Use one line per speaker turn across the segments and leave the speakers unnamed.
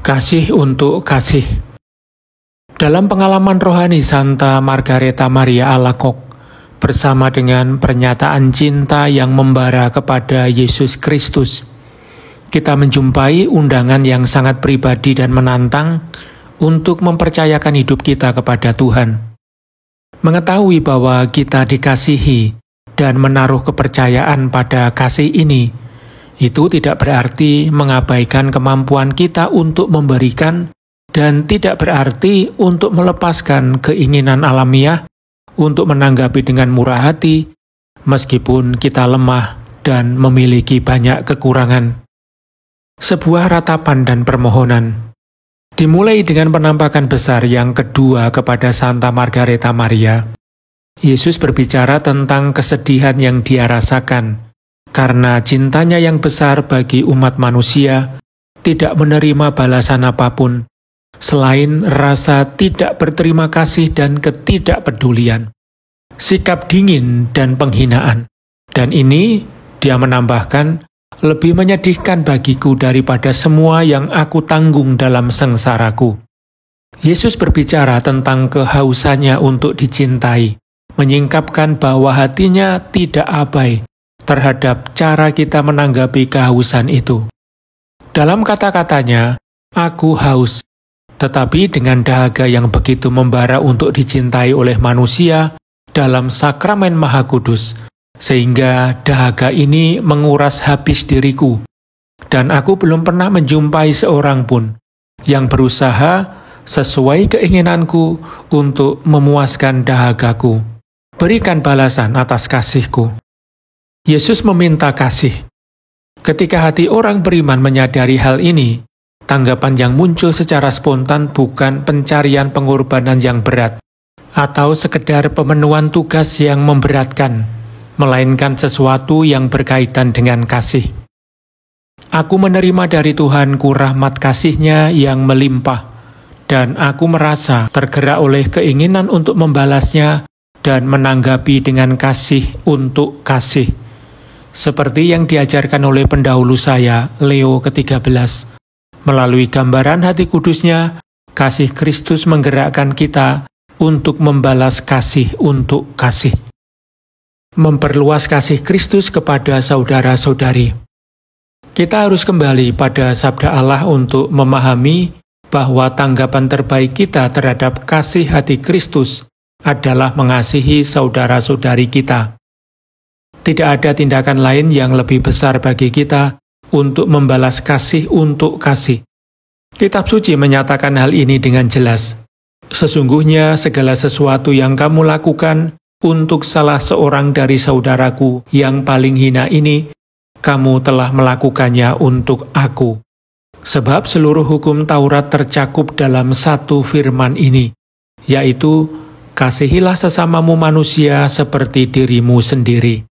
Kasih untuk kasih. Dalam pengalaman rohani Santa Margareta Maria Alacoque, bersama dengan pernyataan cinta yang membara kepada Yesus Kristus, kita menjumpai undangan yang sangat pribadi dan menantang untuk mempercayakan hidup kita kepada Tuhan. Mengetahui bahwa kita dikasihi dan menaruh kepercayaan pada kasih ini, itu tidak berarti mengabaikan kemampuan kita untuk memberikan dan tidak berarti untuk melepaskan keinginan alamiah untuk menanggapi dengan murah hati, meskipun kita lemah dan memiliki banyak kekurangan. Sebuah ratapan dan permohonan dimulai dengan penampakan besar yang kedua kepada Santa Margareta Maria. Yesus berbicara tentang kesedihan yang dia rasakan karena cintanya yang besar bagi umat manusia tidak menerima balasan apapun selain rasa tidak berterima kasih dan ketidakpedulian, sikap dingin dan penghinaan. Dan ini, dia menambahkan, lebih menyedihkan bagiku daripada semua yang aku tanggung dalam sengsaraku. Yesus berbicara tentang kehausannya untuk dicintai, menyingkapkan bahwa hatinya tidak abai terhadap cara kita menanggapi kehausan itu. Dalam kata-katanya, aku haus, tetapi dengan dahaga yang begitu membara untuk dicintai oleh manusia dalam sakramen Maha Kudus, sehingga dahaga ini menguras habis diriku, dan aku belum pernah menjumpai seorang pun yang berusaha sesuai keinginanku untuk memuaskan dahagaku. Berikan balasan atas kasihku. Yesus meminta kasih. Ketika hati orang beriman menyadari hal ini, tanggapan yang muncul secara spontan bukan pencarian pengorbanan yang berat atau sekedar pemenuhan tugas yang memberatkan, melainkan sesuatu yang berkaitan dengan kasih. Aku menerima dari Tuhanku rahmat kasih-Nya yang melimpah, dan aku merasa tergerak oleh keinginan untuk membalasnya dan menanggapi dengan kasih untuk kasih. Seperti yang diajarkan oleh pendahulu saya, Leo ke-13. Melalui gambaran hati kudusnya, kasih Kristus menggerakkan kita untuk membalas kasih untuk kasih. Memperluas kasih Kristus kepada saudara-saudari. Kita harus kembali pada sabda Allah untuk memahami bahwa tanggapan terbaik kita terhadap kasih hati Kristus adalah mengasihi saudara-saudari kita. Tidak ada tindakan lain yang lebih besar bagi kita untuk membalas kasih untuk kasih. Kitab suci menyatakan hal ini dengan jelas. Sesungguhnya segala sesuatu yang kamu lakukan untuk salah seorang dari saudaraku yang paling hina ini, kamu telah melakukannya untuk aku. Sebab seluruh hukum Taurat tercakup dalam satu firman ini, yaitu, kasihilah sesamamu manusia seperti dirimu sendiri.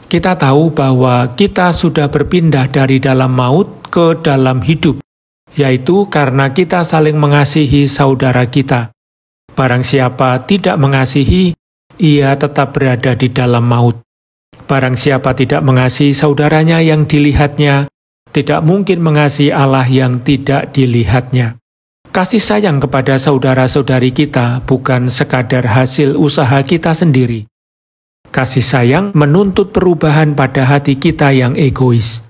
Kita tahu bahwa kita sudah berpindah dari dalam maut ke dalam hidup, yaitu karena kita saling mengasihi saudara kita. Barang siapa tidak mengasihi, ia tetap berada di dalam maut. Barang siapa tidak mengasihi saudaranya yang dilihatnya, tidak mungkin mengasihi Allah yang tidak dilihatnya. Kasih sayang kepada saudara-saudari kita bukan sekadar hasil usaha kita sendiri. Kasih sayang menuntut perubahan pada hati kita yang egois.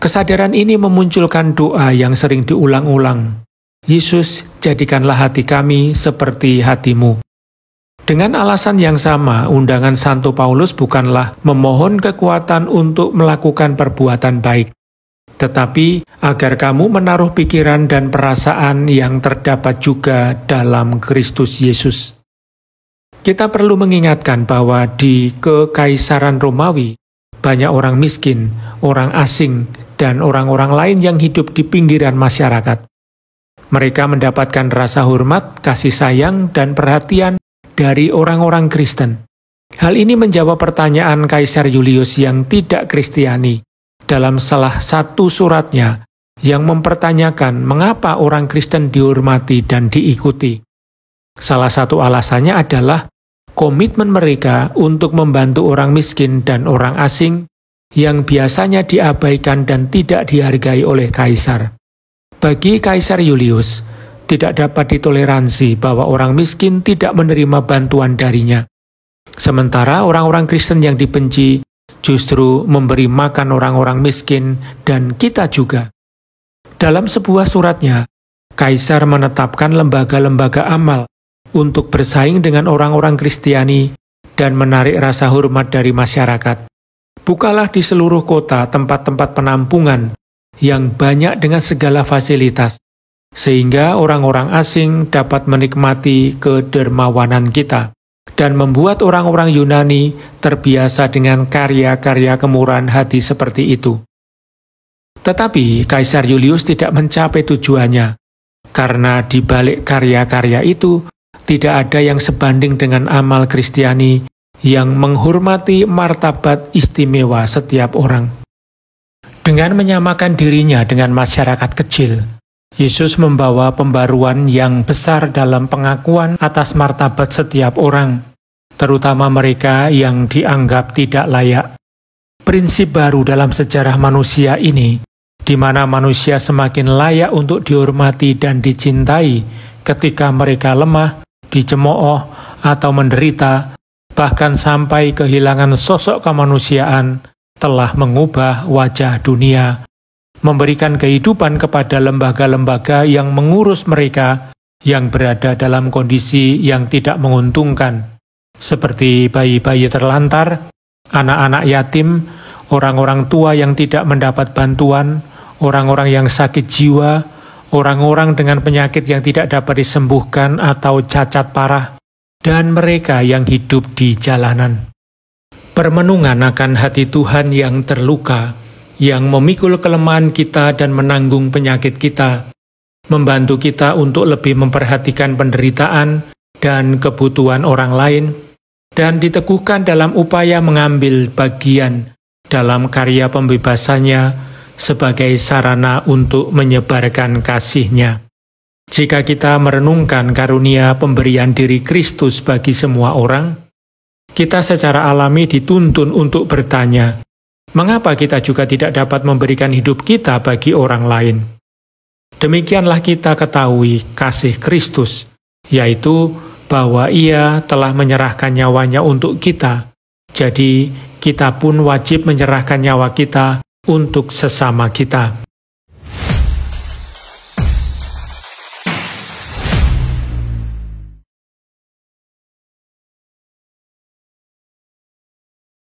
Kesadaran ini memunculkan doa yang sering diulang-ulang. Yesus, jadikanlah hati kami seperti hatimu. Dengan alasan yang sama, undangan Santo Paulus bukanlah memohon kekuatan untuk melakukan perbuatan baik, tetapi agar kamu menaruh pikiran dan perasaan yang terdapat juga dalam Kristus Yesus. Kita perlu mengingatkan bahwa di Kekaisaran Romawi, banyak orang miskin, orang asing, dan orang-orang lain yang hidup di pinggiran masyarakat. Mereka mendapatkan rasa hormat, kasih sayang, dan perhatian dari orang-orang Kristen. Hal ini menjawab pertanyaan Kaisar Julius yang tidak Kristiani dalam salah satu suratnya yang mempertanyakan mengapa orang Kristen dihormati dan diikuti. Salah satu alasannya adalah komitmen mereka untuk membantu orang miskin dan orang asing yang biasanya diabaikan dan tidak dihargai oleh kaisar. Bagi Kaisar Julius, tidak dapat ditoleransi bahwa orang miskin tidak menerima bantuan darinya. Sementara orang-orang Kristen yang dibenci justru memberi makan orang-orang miskin dan kita juga. Dalam sebuah suratnya, Kaisar menetapkan lembaga-lembaga amal untuk bersaing dengan orang-orang Kristiani dan menarik rasa hormat dari masyarakat. Bukalah di seluruh kota tempat-tempat penampungan yang banyak dengan segala fasilitas, sehingga orang-orang asing dapat menikmati kedermawanan kita dan membuat orang-orang Yunani terbiasa dengan karya-karya kemurahan hati seperti itu. Tetapi Kaisar Julius tidak mencapai tujuannya, karena di balik karya-karya itu tidak ada yang sebanding dengan amal Kristiani yang menghormati martabat istimewa setiap orang. Dengan menyamakan dirinya dengan masyarakat kecil, Yesus membawa pembaruan yang besar dalam pengakuan atas martabat setiap orang, terutama mereka yang dianggap tidak layak. Prinsip baru dalam sejarah manusia ini, di mana manusia semakin layak untuk dihormati dan dicintai ketika mereka lemah, dicemooh, atau menderita, bahkan sampai kehilangan sosok kemanusiaan, telah mengubah wajah dunia, memberikan kehidupan kepada lembaga-lembaga yang mengurus mereka yang berada dalam kondisi yang tidak menguntungkan, seperti bayi-bayi terlantar, anak-anak yatim, orang-orang tua yang tidak mendapat bantuan, orang-orang yang sakit jiwa, orang-orang dengan penyakit yang tidak dapat disembuhkan atau cacat parah, dan mereka yang hidup di jalanan. Permenungan akan hati Tuhan yang terluka, yang memikul kelemahan kita dan menanggung penyakit kita, membantu kita untuk lebih memperhatikan penderitaan dan kebutuhan orang lain, dan diteguhkan dalam upaya mengambil bagian dalam karya pembebasannya sebagai sarana untuk menyebarkan kasih-Nya. Jika kita merenungkan karunia pemberian diri Kristus bagi semua orang, kita secara alami dituntun untuk bertanya, mengapa kita juga tidak dapat memberikan hidup kita bagi orang lain? Demikianlah kita ketahui kasih Kristus, yaitu bahwa Ia telah menyerahkan nyawanya untuk kita. Jadi, kita pun wajib menyerahkan nyawa kita untuk sesama kita.